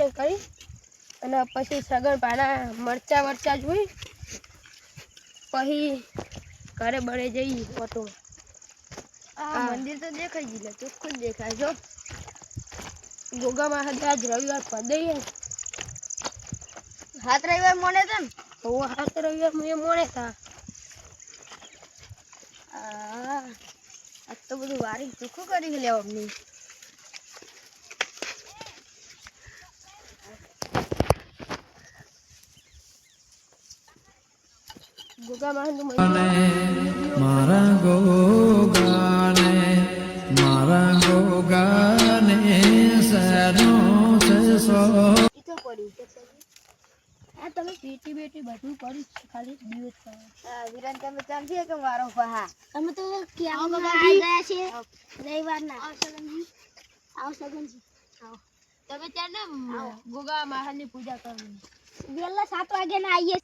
દર્શન કરી અને પછી સગન પાના મરચા વરચા જોઈ પછી ઘરે બળે જઈ ઓટો આ મંદિર તો દેખાઈ ગયું ચોખ્ખું જ દેખાય જો ગોગામાં આજ રવિવાર પદે હાથ રવિવાર મોડે હતા ને હાથ રવિવાર મેં મોડે હતા આજ તો બધું વારી ચોખ્ખું કરી લેવા અમને ગોગા મહાન મારા ગોગાને સનો સો ઈતો પડી આ તમે પેટી બેટી બધું કરી ખાલી દિવસ કરો વિરાન તમે ચાલ છે કે મારો પહા તમે તો ક્યાં આવી ગયા છે રવિવાર ના આવ સગનજી આવ તમે ત્યાં ને ગોગા મહાની પૂજા કરવાની વેલા 7 વાગે ના આવીએ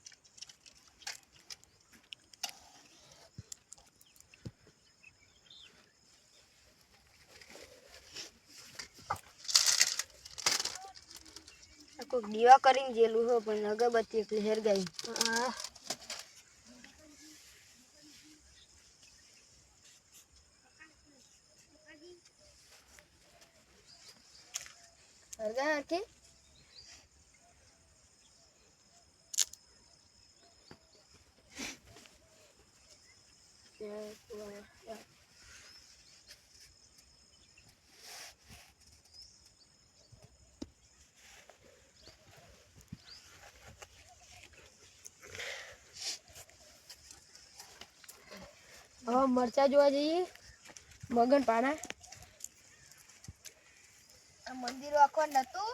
કોઈ દીવા કરીને જેલું હો પણ અગરબત્તી એટલે હેર ગઈ હરગા કે મરચા જોવા જઈએ મગન પાના આ મંદિર આખો નતું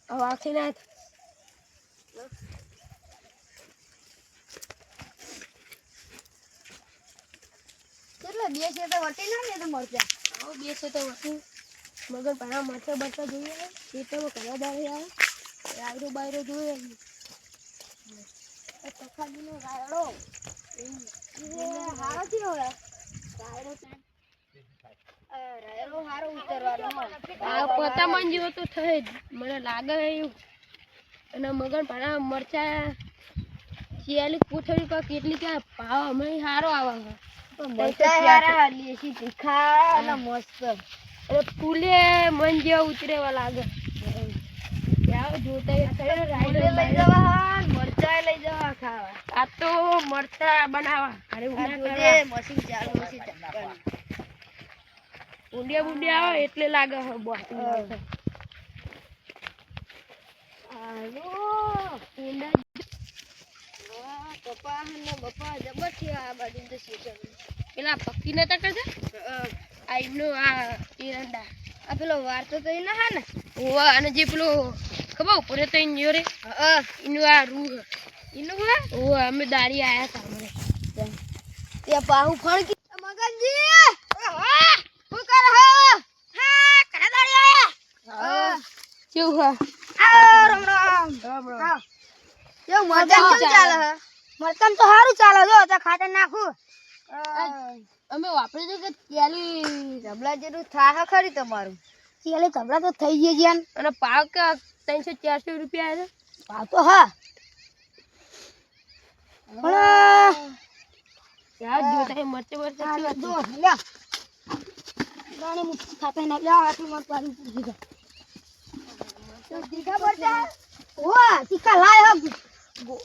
હવે આખી ના કેટલા બે છે તો વટી ના ને તો મરચા હવે બે છે તો વટી મગન પાના મરચા બરચા જોઈએ એ તો કયા દાડે આવે રાયરો બાયરો જોઈએ સખાજીનો રાયડો હારો થયો હવે રાયડો હારો ઉતરવાનો આ પતા મન જેવો તો થાય મને લાગે એવું અને મગન પાના મરચા શિયાળી કોથળી પર કેટલી કે ભાવ અમે હારો આવે મરચા હારા લેસી તીખા અને મસ્ત અરે ફૂલે મન જેવો ઉતરેવા લાગે જાવ જોતા રાયડો લઈ જવા મરચા લઈ જવા ખાવા આ તો મરચા બનાવવા અરે ઉના કરે મશીન ચાલુ મશીન ચાલુ ઉંડિયા બુંડિયા આવે એટલે લાગે હે બોટી આલો ઉંડા પપ્પા ને બપ્પા જબર છે આ બાજુ તો સીધા પેલા પક્કી નતા કરતા આઈનો આ ઈરંડા આ પેલો વારતો તો એના હા ને ઓવા અને જે પેલો ખબર ઉપર તો ઇન્યો રે ઇનો આ રૂહ ઇનો હા ઓવા અમે દાડી આયા તા મને તે બાહુ ફળ કે મગનજી હા હું કર હા કડા દાડી આયા કેવું હા આ રામ રામ રામ રામ કેવું મરચાં કેવું ચાલે હે મરચાં તો સારું ચાલે જો તો ખાતર નાખું અમે વાપરી દે કે તેલી જબલા જેટલું થાહે ખરી તમારું તેલી જબલા તો થઈ ગઈ છે અને પાવ કે 300-400 રૂપિયા છે પાવ તો હા પણ યાર જોતા મરચે મરચે જો લે ગાણી મુઠ્ઠી ખાતે ના લે આટલું મત પાડી દીધા તો તીખા મરચા ઓ તીખા લાય હો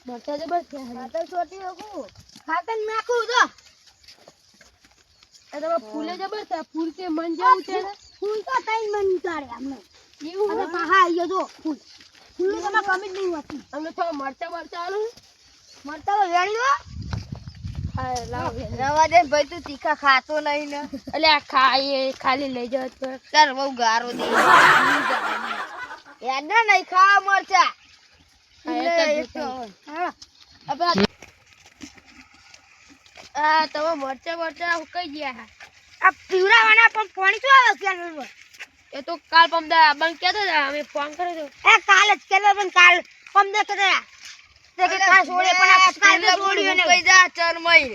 મરચા જબર છે ખાતર છોટી હકું ખાતર નાખું તો આ તો ફૂલે જબર છે ફૂલ કે મન જેવું છે ફૂલ તો તઈ મન ઉતારે અમને એવું હવે પાહા આયો જો ફૂલ ફૂલ તો માં કમી જ નહીં હોતી અમને તો મરચા મરચા આલું મરચા તો વેણી દો હા લાવ રવા દે ભાઈ તું તીખા ખાતો નહીં ને એટલે આ ખાઈએ ખાલી લઈ જાવ તો તાર બહુ ગારો દે યાદ ના નહીં ખા મરચા તમે મરચા મરચા કઈ ગયા આ પીવડાવાના પણ પાણી શું આવે કેનલમાં એ તો કાલ પમદા બંધ કેતો અમે ફોન કર્યો તો એ કાલ જ કેતો પણ કાલ પમદે કેતા તે કે કાલ છોડે પણ આ કાલ છોડ્યો ને કઈ જા ચરમઈ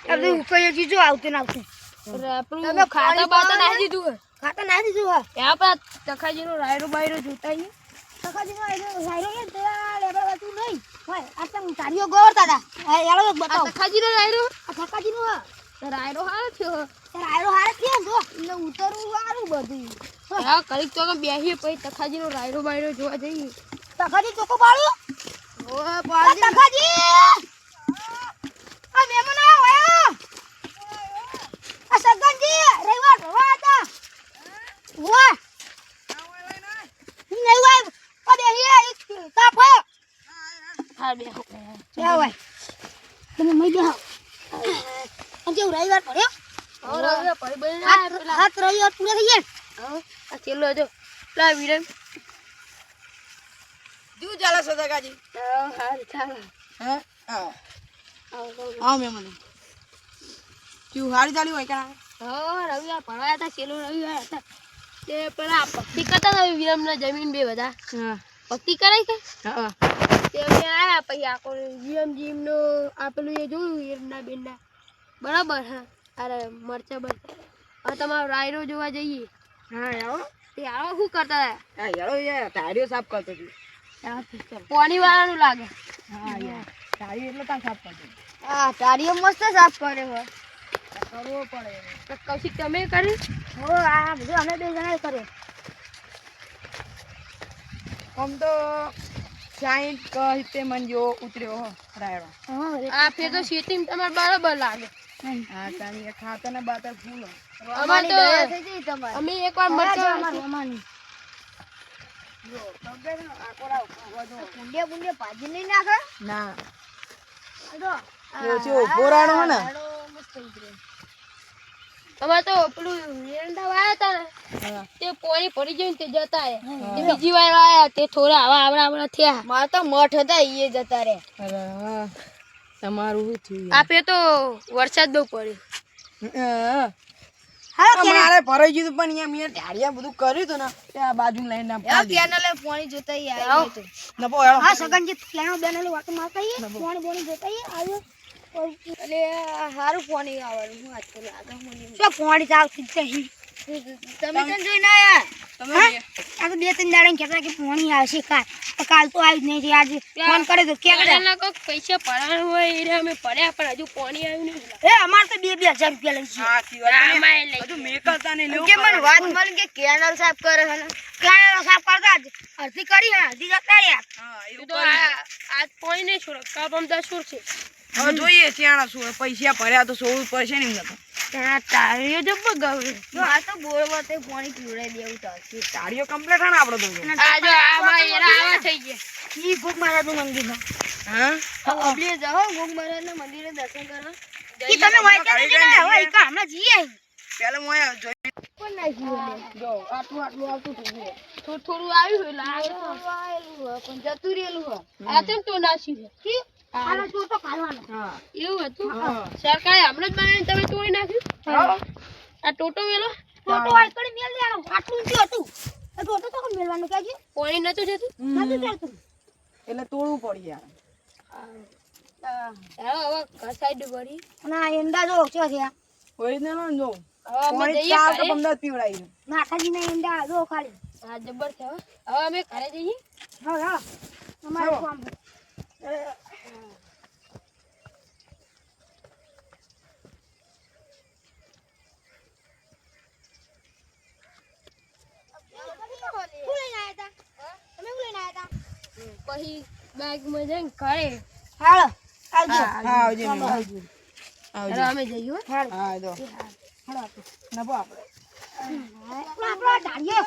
અરે હું કઈ જીજો આવતું ના આવતું આપણું તમે ખાતા પાણી બાતા પાવો ને? નાખી દીધું ખાતા ના દીધું હા ત્યાં આપણા તખાજીનો રાયરો બાયરો જોતા આવીએ. સખાજીનો સાયરો લે તેરા લેબડા બાજુ નહીં હોય આ તમ તારીઓ ગોરતા હતા આ યાલો એક આ બતાવ તખાજીનો રાયરો આ સખાજીનો હા રાયરો હારો થયો. તારા આયરો હારે કે જો એટલે ઉતરવું હારું બધું હા કડીક તો બેસીએ પછી તખાજીનો રાયરો બાયરો જોવા જઈએ. સખાજી ચોકો પાડ્યો ઓ આ સખાજી આ મહેમાન આયા આ સગનજી રવિવાર ભરવા હતા વાહ નહીં વાય ઓ બેહીએ એક તાપ હે હા બેહો. કે હોય તમે મઈ બેહો અંજે રવિવાર ભર્યો હવે રવિવાર પછી બની હાથ જાય પેલા. હાથ રવિવાર પૂરા થઈ ગયા હા, આ છેલ્લો જો પેલા વિરમ. શું ચાલે છે સગાજી? હા ચાલો. હે આવો. આવ મે મને શું હારી ચાલી હોય કે હા રવિવાર ભરવા હતા, છેલ્લો રવિવાર હતા તે પેલા ભક્તિ કરતા હતા વિરમના જમીન બે બધા હા ભક્તિ કરાય કે હા તે અમે આયા પછી આખો વિરમજીમનો આપેલું એ જોયું વિરમના બેનના બરાબર. હા અરે મરચા બરચા હવે તમારો રાયરો જોવા જઈએ. હા આવો તે આવો શું કરતા હતા? હા યારો યાર તારીઓ સાફ કરતો હતી. પાણી વાળાનું લાગે. હા યાર તારી એટલે તા સાફ કરતો હતી. આ તારીઓ મસ્ત સાફ કરે હો કરવો પડે તો કૌશિક તમે કરી? હો આ બધું અમે બે જણાએ કર્યો આમ તો 60 70 મન જેવો ઉતર્યો હો રાયડો. આ ફેર તો શેતીમાં તમારે બરાબર લાગે. હા તારી ખાતર ને બાતર ફૂલ અમારે તો દયા થઈ ગઈ તમારે અમે એકવાર મરચા અમારી બુંડે ભાજી નહીં નાખે ના જો જો જો પોરાણો હે ને મસ્ત ઉતર્યો અમારે તો પેલું એરંડા વાયા હતા ને હા તે પાણી ભરી ગયું ને તે જતા રહ્યા. તે બીજી વાર આયા તે થોડા આવા આવડા થયા. મારે તો મઠ હતા ઈ જતા રે અરે હા તમારું શું થયું આ ફેર તો વરસાદ બહુ પડ્યો. હા મારે ભરાઈ ગયું પણ અહીંયા મેં ઢાળિયા બધું કર્યું હતું ને ત્યાં બાજુ લઈને ના પાડી કેનલે પાણી જોતા ઈ આવ્યો તો નપો હેડો હા સગનજી લેણો બેનલે વાતો મારતા ઈ પાણી બોણી જોતા ઈ આવ્યો એટલે સારું પાણી આવવાનું હું આજ તો લાગે મને. શું પાણી ચાલતી જ નહીં તમે તો જોઈને આયા. તમે આ તો બે ત્રણ દાડા કહેતા કે પાણી આવશે કાલ તો આવ્યું જ નહીં આજે ફોન કરે તો કે પહેલાના કોઈક પૈસા ભરાવાનું હોય એટલે અમે ભર્યા પણ હજુ પાણી આવ્યું નહીં. એ અમાર તો 2,000 રૂપિયા લઈ છે હા તી વાત આમાંય લઈ બધું મેકલતા ને લેવું કે મને વાત મળી કે કેનલ સાફ કરે છે ને કેનલ સાફ કરતા જ અડધી કરી હે અડધી જતા રહ્યા હા ગયું. એવું તો આજ પાણી નહીં છોડો કાપ અમદાવાદ છોડશે. હવે જોઈએ ત્યાં શું પૈસા ભર્યા તો સોવું પડશે ને એમને તો ત્યાં તાળીઓ જબ્બર ગવડે. જો આ તો બોરમાં તે પાણી પીવડાઈ દેવું ચાલશે તાળીઓ કમ્પ્લીટ હા ને આપણો તો આ જો આમાં એરા આવા થઈ ગયા. ઈ ભૂખ મારાનું મંદિર માં હા અબલીએ જાઓ ગોગ મહારાજના મંદિરે દર્શન કરવા. ઈ તમે વાંચા ને જણા હોય કા હમણાં જીએ પેલા મોય જોઈ કોણ નાખ્યું એને? જો આટલું આટલું આવતું હતું થોડું થોડું આવ્યું એટલે આ પણ જતું રહેલું હો આ તેમ તો નાસ્યું છે. આનો ચોટો કાઢવાનો હા એવું હતું. હા. સરકારે હમણાં જ બનાવીને તમે તોડી નાખ્યું. આ ટોટો વેલો ચોટો આ કડી મેલ દેવાનો આટલું ઊંચું હતું આ ચોટો તો કોણ મેલવાનું કેજી પાણી નતું જતું. નતું ચાલતું એટલે તોડવું પડી યાર હવે ઘર સાઈડ વળી અને આ એંડા જો છે થયા ઓરિજિનલ જો હવે અમે કોઈ જઈએ ચાર તો ઘરે. 15 પીવડાવી માતાજીના એંડા જો ખાલી હા જબ્બર છે. હવે અમે ઘરે જઈએ. હા હા અમારે ચાલો. કામ પછી બેગમાં જઈને ઘરે હાલો આવજો હા આવજે મેમ. હવે આવજે અમે જઈએ હો. હા જો હાલો નપો આપણે આપણો ઢાળિયો